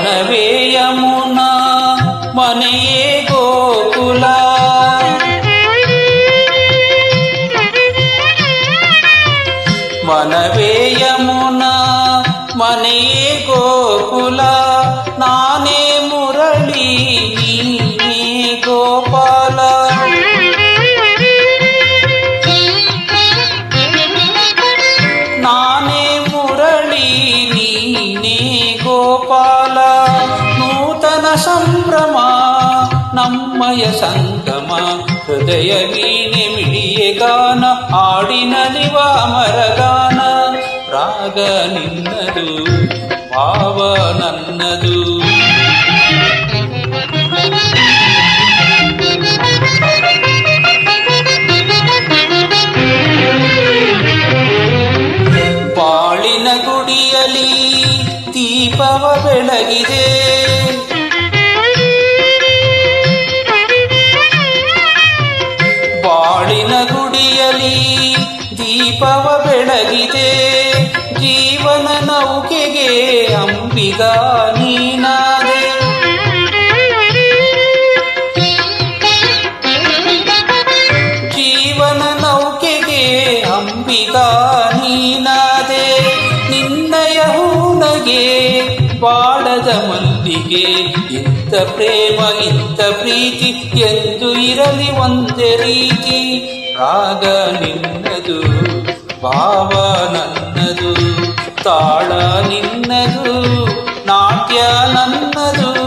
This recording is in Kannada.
ಮನವೇ ಯಮುನಾ ಮನೆಯೇ ಗೋಕುಲ. ಮನವೇ ಯಮುನಾ ಮನೆಯೇ ಗೋಕುಲ. ನಾನೇ ಮುರಳಿ ನೀನೇ ಗೋಪಾಲ. ನಾನೇ ಮುರಳಿ ನೀನೇ ಗೋಪಾಲ. ನೂತನ ಸಂಭ್ರಮ ನಮ್ಮಯ ಸಂಗಮ. ಹೃದಯ ವೀಣೆ ಮಿಡಿಯೆ ಗಾನ ಹಾಡಿನಲಿವ ಅಮರಗಾನ. ರಾಗ ನಿನ್ನದು ಭಾವ ನನ್ನದು. ಬಾಳಿನ ಗುಡಿಯಲಿ ದೀಪವ ಬೆಳಗಿದೆ. ಬಾಳಿನ ಗುಡಿಯಲಿ ದೀಪವ ಬೆಳಗಿದೆ. ಜೀವನ ನೌಕೆಗೆ ಅಂಬಿಗಾ ನೀನಾದೆ. ಜೀವನ ನೌಕೆಗೆ ಅಂಬಿಗಾ ನೀನಾದೆ. ನಿನ್ನಯ ಹೂನಗೆ ಬಾಡದ ಮಲ್ಲಿಗೆ. ಇಂಥ ಪ್ರೇಮ ಇಂಥ ಪ್ರೀತಿ ಎಂದು ಇರಲಿ ಒಂದೇ ರೀತಿ. ರಾಗ ನಿನ್ನದು ಭಾವ ನನ್ನದು. ತಾಳ ನಿನ್ನದು ನಾಟ್ಯ ನನ್ನದು.